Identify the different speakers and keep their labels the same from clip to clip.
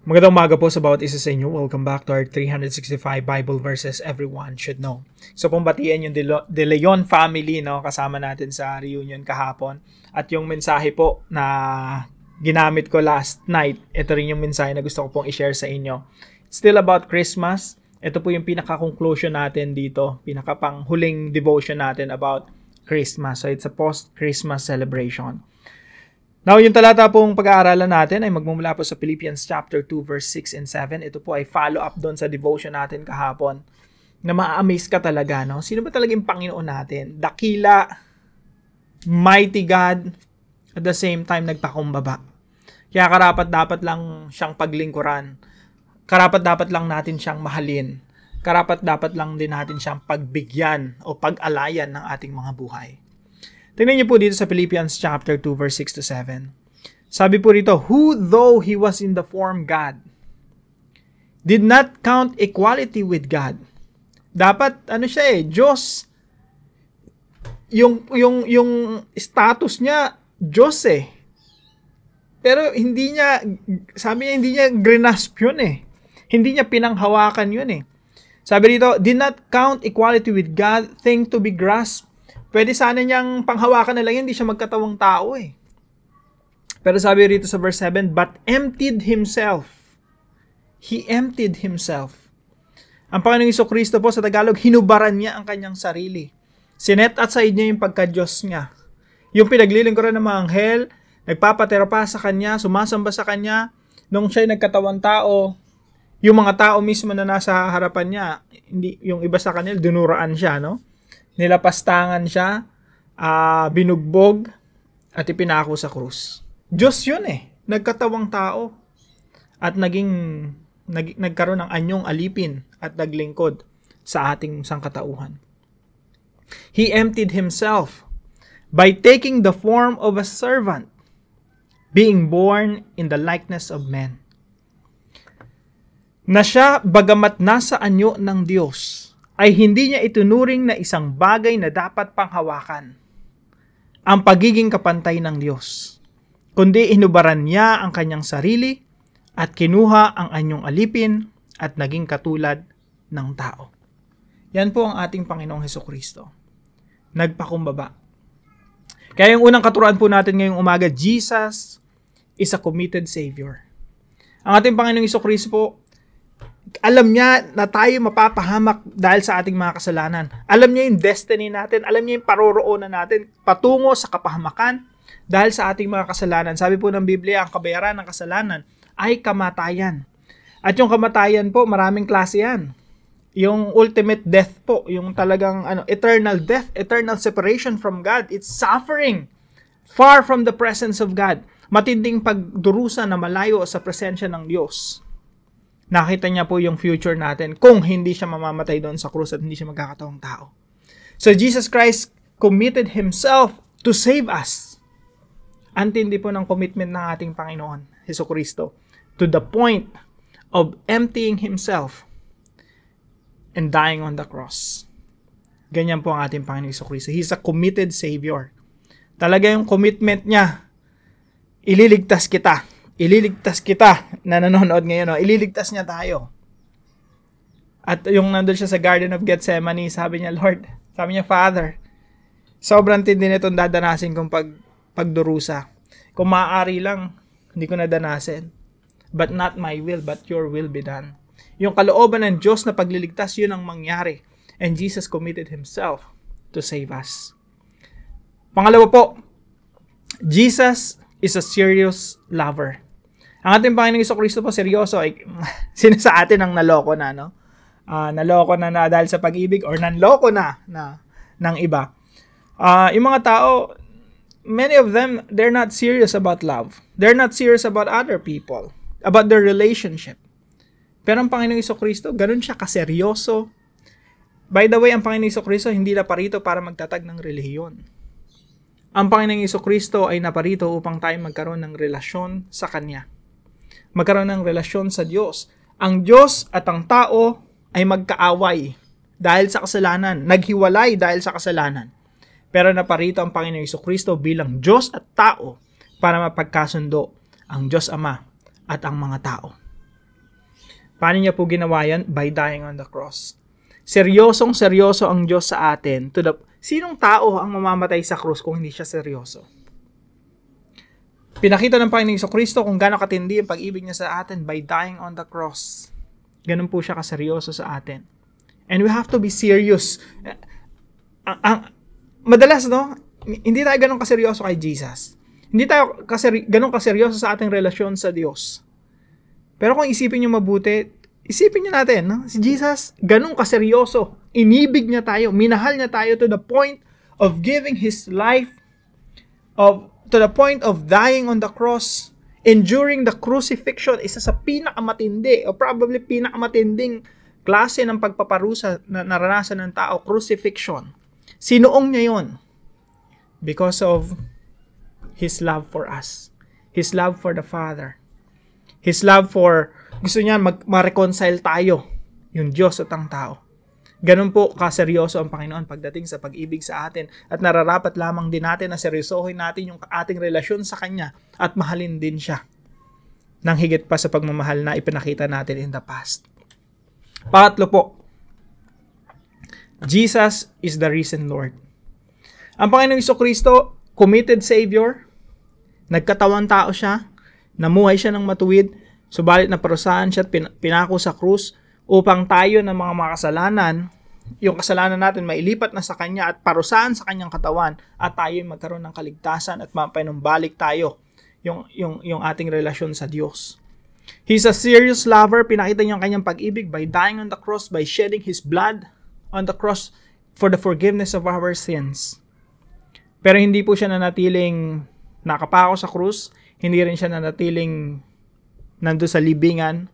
Speaker 1: Magandang umaga po sa bawat isa sa inyo. Welcome back to our 365 Bible verses everyone should know. So pumbatian yung De Leon family, no, kasama natin sa reunion kahapon. At yung mensahe po na ginamit ko last night, ito rin yung mensahe na gusto ko pong i-share sa inyo. It's still about Christmas. Ito po yung pinaka-conclusion natin dito, pinaka-panghuling devotion natin about Christmas. So it's a post-Christmas celebration. Now, yung talata pong pag-aaralan natin ay magmumula po sa Philippians chapter 2 verse 6 and 7. Ito po ay follow-up doon sa devotion natin kahapon na ma-amaze ka talaga, no? Sino ba talagang Panginoon natin? Dakila, mighty God, at the same time nagpakumbaba. Kaya karapat-dapat lang siyang paglingkuran. Karapat-dapat lang natin siyang mahalin. Karapat-dapat lang din natin siyang pagbigyan o pag-alayan ng ating mga buhay. Tingnan niyo po dito sa Philippians chapter 2 verse 6 to 7. Sabi po rito, who though he was in the form God, did not count equality with God. Dapat siya Diyos. Yung status niya Diyos Pero hindi niya, sabi niya, hindi niya grinasp yun Hindi niya pinanghawakan yun Sabi rito, did not count equality with God thing to be grasped. Pwede sana niyang panghawakan na lang hindi siya magkatawang tao Pero sabi rito sa verse 7, but emptied himself. He emptied himself. Ang Panginoong Jesucristo po sa Tagalog, hinubaran niya ang kanyang sarili. Sinet aside niya yung pagka-Diyos niya. Yung pinaglilingkuran ng mga anghel, nagpapatera pa sa kanya, sumasamba sa kanya, nung siya'y nagkatawang tao, yung mga tao mismo na nasa harapan niya, hindi, yung iba sa kanila, dunuraan siya, no? Nilapastangan siya, binugbog, at ipinako sa krus. Diyos yun nagkatawang tao. At nagkaroon ng anyong alipin at naglingkod sa ating sangkatauhan. He emptied himself by taking the form of a servant, being born in the likeness of men. Na siya, bagamat nasa anyo ng Diyos, ay hindi niya itunuring na isang bagay na dapat panghawakan ang pagiging kapantay ng Diyos, kundi inubaran niya ang kanyang sarili at kinuha ang anyong alipin at naging katulad ng tao. Yan po ang ating Panginoong Jesucristo. Nagpakumbaba. Kaya yung unang katuruan po natin ngayong umaga, Jesus is a committed Savior. Ang ating Panginoong Jesucristo po, alam niya na tayo mapapahamak dahil sa ating mga kasalanan. Alam niya yung destiny natin. Alam niya yung paroroonan natin patungo sa kapahamakan dahil sa ating mga kasalanan. Sabi po ng Biblia, ang kabayaran ng kasalanan ay kamatayan. At yung kamatayan po, maraming klase yan. Yung ultimate death po, yung talagang eternal death, eternal separation from God. It's suffering far from the presence of God. Matinding pagdurusa na malayo sa presensya ng Diyos. Nakita niya po yung future natin kung hindi siya mamamatay doon sa krus at hindi siya magkakatawang tao. So Jesus Christ committed Himself to save us. Antindi po ng commitment ng ating Panginoon, Jesucristo, to the point of emptying Himself and dying on the cross. Ganyan po ang ating Panginoon Jesucristo. He's a committed Savior. Talaga yung commitment niya, ililigtas kita. Ililigtas kita na nanonood ngayon. Ililigtas niya tayo. At yung nandun siya sa Garden of Gethsemane, sabi niya, Lord, sabi niya, Father, sobrang tindi nitong dadanasin kong pagdurusa. Kung maaari lang, hindi ko nadanasin. But not my will, but your will be done. Yung kalooban ng Diyos na pagliligtas, yun ang mangyari. And Jesus committed Himself to save us. Pangalawa po, Jesus is a serious lover. Ang ating Panginoong Jesucristo po, seryoso. Sino sa atin ang naloko na, no? Naloko na dahil sa pag-ibig or nanloko na ng iba. Yung mga tao, many of them, they're not serious about love. They're not serious about other people, about their relationship. Pero ang Panginoong Jesucristo, ganun siya kaseryoso. By the way, ang Panginoong Jesucristo hindi na parito para magtatag ng relihiyon. Ang Panginoong Jesucristo ay naparito upang tayo magkaroon ng relasyon sa Kanya. Magkaroon ng relasyon sa Diyos. Ang Diyos at ang tao ay magkaaway dahil sa kasalanan. Naghiwalay dahil sa kasalanan. Pero naparito ang Panginoong Jesucristo bilang Diyos at tao para mapagkasundo ang Diyos Ama at ang mga tao. Paano niya po ginawa yan? By dying on the cross. Seryosong-seryoso ang Diyos sa atin. Sinong tao ang mamamatay sa krus kung hindi siya seryoso? Pinakita ng Panginoong Jesucristo kung gaano katindi ang pag-ibig niya sa atin by dying on the cross. Ganun po siya kaseryoso sa atin. And we have to be serious. Madalas, no? Hindi tayo ganun kaseryoso kay Jesus. Hindi tayo ganun kaseryoso sa ating relasyon sa Diyos. Pero kung isipin nyo mabuti, isipin nyo natin, no? Si Jesus, ganun kaseryoso. Inibig niya tayo, minahal niya tayo to the point of giving His life, to the point of dying on the cross, enduring the crucifixion, isa sa pinakamatindi, o probably pinakamatinding klase ng pagpaparusa na naranasan ng tao, crucifixion. Sinuong niya yon? Because of His love for us. His love for the Father. His love for, gusto niya ma-reconcile tayo, yung Diyos at ang tao. Ganun po kaseryoso ang Panginoon pagdating sa pag-ibig sa atin, at nararapat lamang din natin na seryosohin natin yung ating relasyon sa Kanya at mahalin din siya nang higit pa sa pagmamahal na ipinakita natin in the past. Pangatlo po, Jesus is the risen Lord. Ang Panginoong Jesucristo, committed Savior, nagkatawang tao siya, namuhay siya ng matuwid, subalit na parusahan siya at pinako sa krus upang tayo ng mga makasalanan, yung kasalanan natin mailipat na sa Kanya at parusahan sa Kanyang katawan, at tayo magkaroon ng kaligtasan at mapanumbalik tayo yung ating relasyon sa Diyos. He's a serious lover. Pinakita niya ang Kanyang pag-ibig by dying on the cross, by shedding His blood on the cross for the forgiveness of our sins. Pero hindi po siya nanatiling nakapako sa krus, hindi rin siya nanatiling nandun sa libingan.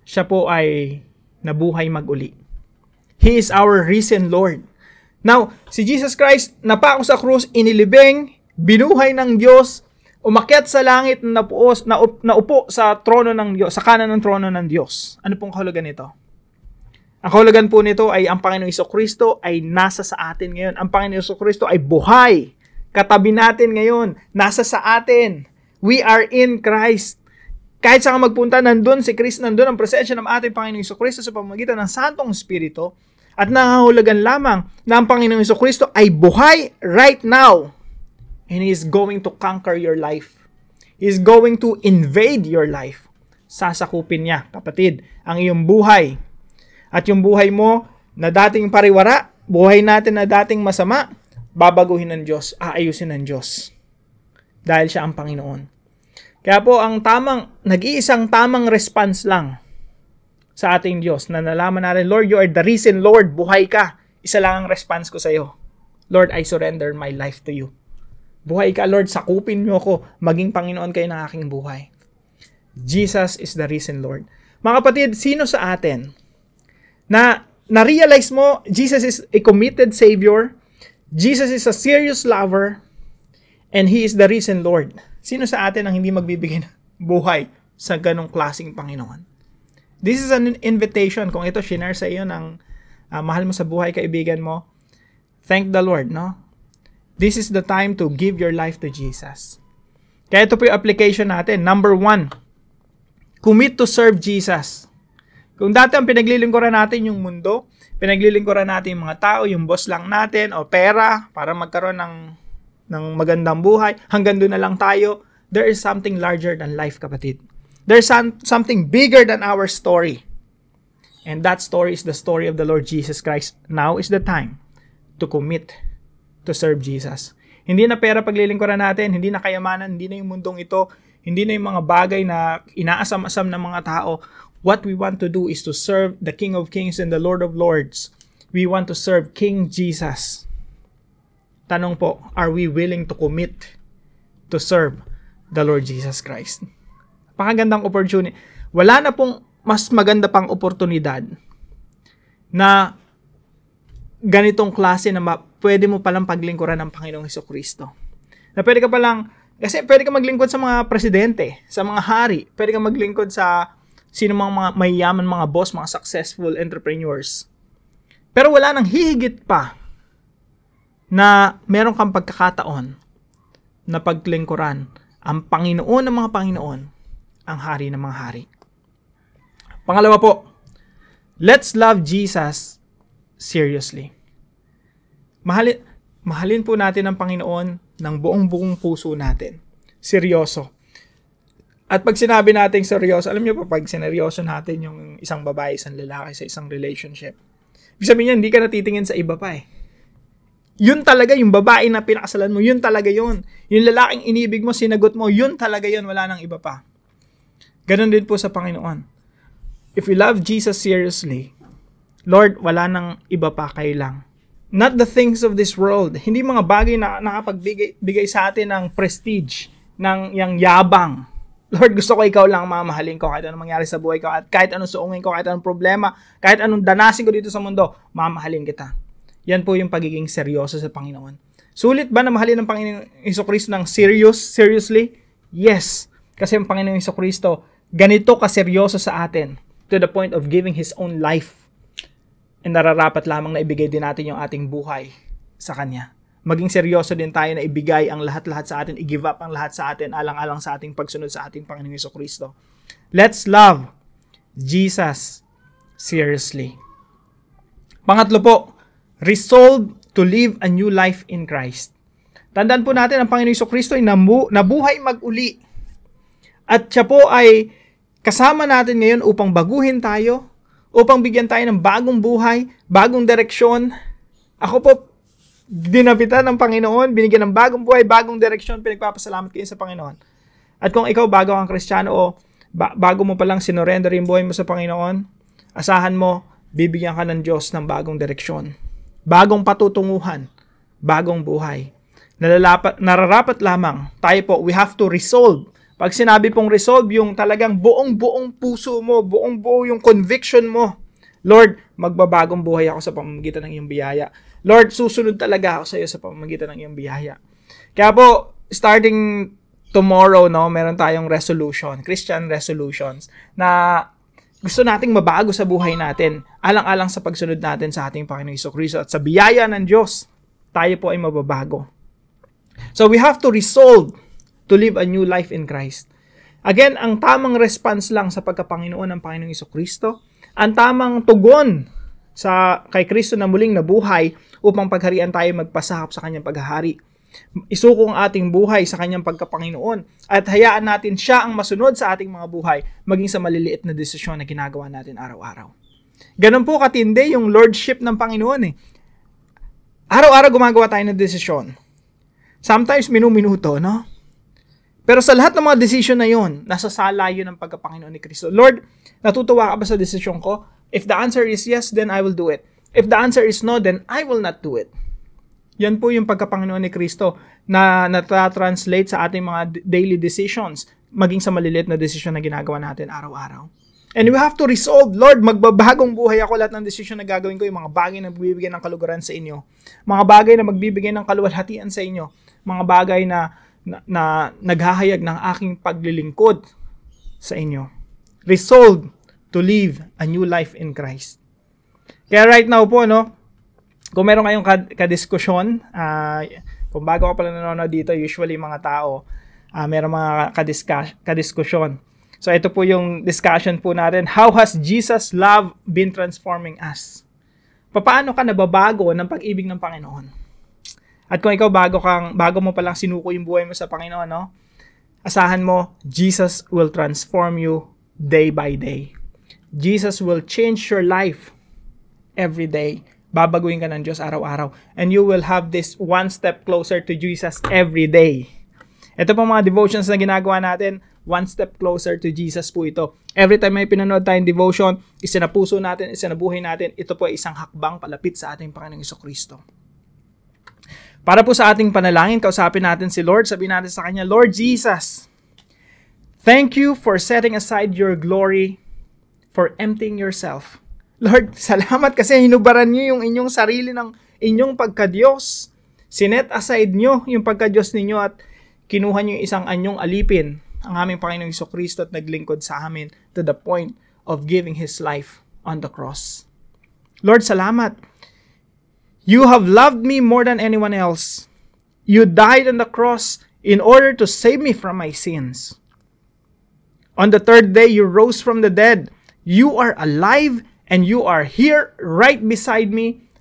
Speaker 1: Siya po ay nabuhay mag-uli. He is our risen Lord. Now, si Jesus Christ, napako sa krus, inilibing, binuhay ng Diyos, umakyat sa langit, naupo sa trono ng Diyos, sa kanan ng trono ng Diyos. Ano pong kahulugan nito? Ang kahulugan po nito ay ang Panginoong Jesucristo ay nasa sa atin ngayon. Ang Panginoong Jesucristo ay buhay. Katabi natin ngayon. Nasa sa atin. We are in Christ. Kahit saan ka magpunta, nandun si Christ, nandun ang presensya ng ating Panginoong Jesucristo sa pamamagitan ng Santong Espiritu. At nangahulugan lamang na ang Panginoong Jesucristo ay buhay right now. And He is going to conquer your life. He is going to invade your life. Sasakupin niya, kapatid, ang iyong buhay. At yung buhay mo na dating pariwara, buhay natin na dating masama, babaguhin ng Diyos, aayusin ng Diyos. Dahil siya ang Panginoon. Kaya po, nag-iisang tamang response lang sa ating Diyos na nalaman natin, Lord, you are the risen Lord, buhay ka. Isa lang ang response ko sa iyo. Lord, I surrender my life to you. Buhay ka, Lord, sakupin mo ako, maging Panginoon kayo ng aking buhay. Jesus is the risen Lord. Mga kapatid, sino sa atin na na-realize mo, Jesus is a committed Savior, Jesus is a serious lover, and He is the risen Lord. Sino sa atin ang hindi magbibigay ng buhay sa ganong klaseng Panginoon? This is an invitation. Kung ito shinare sa iyo ng mahal mo sa buhay, kaibigan mo, thank the Lord, no? This is the time to give your life to Jesus. Kaya ito po yung application natin. Number 1, commit to serve Jesus. Kung dati ang pinaglilingkuran natin yung mundo, pinaglilingkuran natin yung mga tao, yung boss lang natin, o pera, para magkaroon ng magandang buhay, hanggang doon na lang tayo, there is something larger than life, kapatid. There's something bigger than our story. And that story is the story of the Lord Jesus Christ. Now is the time to commit to serve Jesus. Hindi na pera paglilingkuran natin, hindi na kayamanan, hindi na yung mundong ito, hindi na yung mga bagay na inaasam-asam ng mga tao. What we want to do is to serve the King of Kings and the Lord of Lords. We want to serve King Jesus. Tanong po, are we willing to commit to serve the Lord Jesus Christ? Pakagandang opportunity. Wala na pong mas maganda pang oportunidad na ganitong klase na pwede mo palang paglingkuran ng Panginoong Jesucristo. Na pwede ka palang, kasi pwede ka maglingkod sa mga presidente, sa mga hari, pwede ka maglingkod sa sino mga mayayaman, mga boss, mga successful entrepreneurs. Pero wala nang hihigit pa na meron kang pagkakataon na paglingkuran ang Panginoon ng mga Panginoon, ang Hari ng mga Hari. Pangalawa po, let's love Jesus seriously. Mahalin po natin ang Panginoon ng buong puso natin. Seryoso. At pag sinabi natin seryoso, alam niyo po, pag sineryoso natin yung isang babae, isang lalaki sa isang relationship, ibig sabihin niya, hindi ka natitingin sa iba pa eh. Yun talaga, yung babae na pinakasalan mo, yun talaga yun. Yung lalaking inibig mo, sinagot mo, yun talaga yun, wala nang iba pa. Ganon din po sa Panginoon. If we love Jesus seriously, Lord, wala nang iba pa kailang. Not the things of this world. Hindi mga bagay na nakapagbigay sa atin ng prestige, ng yang yabang. Lord, gusto ko ikaw lang mamahalin ko kahit anong mangyari sa buhay ko, at kahit anong suungin ko, kahit anong problema, kahit anong danasin ko dito sa mundo, mamahalin kita. Yan po yung pagiging seryoso sa Panginoon. Sulit ba na mahalin ng Panginoong Jesucristo ng seriously? Yes. Kasi ang Panginoong Jesucristo, ganito kaseryoso sa atin, to the point of giving His own life. And nararapat lamang na ibigay din natin yung ating buhay sa Kanya. Maging seryoso din tayo na ibigay ang lahat-lahat sa atin, i-give up ang lahat sa atin, alang-alang sa ating pagsunod sa ating Panginoong Jesucristo. Let's love Jesus seriously. Pangatlo po, resolve to live a new life in Christ. Tandaan po natin, ang Panginoong Jesucristo ay nabuhay mag-uli. At siya po ay kasama natin ngayon upang baguhin tayo, upang bigyan tayo ng bagong buhay, bagong direksyon. Ako po, dinapitan ng Panginoon, binigyan ng bagong buhay, bagong direksyon, pinagpapasalamat kayo sa Panginoon. At kung ikaw bago kang Kristiyano o bago mo palang sinorender yung buhay mo sa Panginoon, asahan mo, bibigyan ka ng Diyos ng bagong direksyon, bagong patutunguhan, bagong buhay. Nararapat lamang, tayo po, we have to resolve. Pag sinabi pong resolve, yung talagang buong puso mo, buo yung conviction mo. Lord, magbabagong buhay ako sa pamamagitan ng iyong biyaya. Lord, susunod talaga ako sa iyo sa pamamagitan ng iyong biyaya. Kaya po, starting tomorrow, no, meron tayong resolution, Christian resolutions, na gusto nating mabago sa buhay natin, alang-alang sa pagsunod natin sa ating Panginoong Jesucristo at sa biyaya ng Diyos, tayo po ay mababago. So we have to resolve to live a new life in Christ. Again, ang tamang response lang sa pagkapanginoon ng Panginoong Jesucristo, ang tamang tugon kay Kristo na muling nabuhay upang pagharian tayo magpasakop sa kanyang paghahari. Isuko ang ating buhay sa kanyang pagkapanginoon at hayaan natin siya ang masunod sa ating mga buhay, maging sa maliliit na desisyon na ginagawa natin araw-araw. Ganun po katindi yung lordship ng Panginoon eh. Araw-araw gumagawa tayo ng desisyon. Sometimes minuminuto, no? Pero sa lahat ng mga desisyon na yon, nasa sala yun ng pagkapanginoon ni Kristo. Lord, natutuwa ka ba sa desisyon ko? If the answer is yes, then I will do it. If the answer is no, then I will not do it. Yan po yung pagkapanginoon ni Kristo na natatranslate sa ating mga daily decisions, maging sa maliliit na desisyon na ginagawa natin araw-araw. And we have to resolve, Lord, magbabagong buhay ako lahat ng desisyon na gagawin ko, yung mga bagay na magbibigay ng kaluguran sa inyo, mga bagay na magbibigay ng kaluwalhatian sa inyo, mga bagay na naghahayag ng aking paglilingkod sa inyo. Resolve to live a new life in Christ. Kaya right now po, no, kung meron kayong kadiskusyon, kung bago ka pala nanonood dito, usually mga tao, meron mga kadiskusyon. So ito po yung discussion po natin. How has Jesus' love been transforming us? Paano ka nababago ng pag-ibig ng Panginoon? At kung ikaw bago mo palang sinuko yung buhay mo sa Panginoon, no? Asahan mo, Jesus will transform you day by day. Jesus will change your life every day. Babaguhin ka ng Diyos araw-araw. And you will have this one step closer to Jesus every day. Ito po mga devotions na ginagawa natin, one step closer to Jesus po ito. Every time may pinanood tayong devotion, isinapuso natin, isinabuhay natin, ito po ay isang hakbang palapit sa ating Panginoong Jesucristo. Para po sa ating panalangin, kausapin natin si Lord. Sabihin natin sa Kanya, Lord Jesus, thank you for setting aside your glory, for emptying yourself. Lord, salamat kasi hinubaran niyo yung inyong sarili ng inyong pagka-Diyos. Sinet aside niyo yung pagka-Diyos ninyo at kinuha niyo isang anyong alipin, ang aming Panginoong Jesucristo, at naglingkod sa amin to the point of giving His life on the cross. Lord, salamat. You have loved me more than anyone else. You died on the cross in order to save me from my sins. On the third day, you rose from the dead. You are alive and you are here right beside me,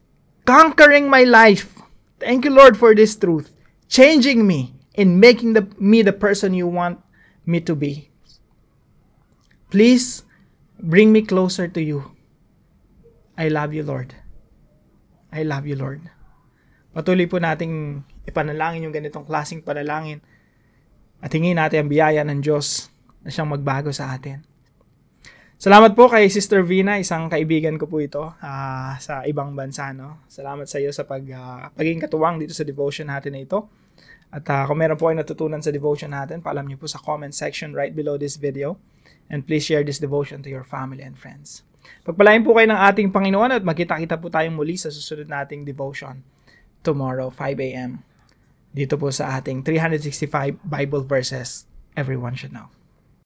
Speaker 1: conquering my life. Thank you, Lord, for this truth, changing me and making me the person you want me to be. Please bring me closer to you. I love you, Lord. I love you, Lord. Patuloy po nating ipanalangin yung ganitong klaseng panalangin at hingin natin ang biyaya ng Diyos na siyang magbago sa atin. Salamat po kay Sister Vina, isang kaibigan ko po ito sa ibang bansa. No? Salamat sa iyo sa pagiging katuwang dito sa devotion natin na ito. At kung meron po ay natutunan sa devotion natin, paalam niyo po sa comment section right below this video. And please share this devotion to your family and friends. Pagpalain po kayo ng ating Panginoon at magkita-kita po tayong muli sa susunod nating devotion tomorrow, 5 a.m. Dito po sa ating 365 Bible verses everyone should know.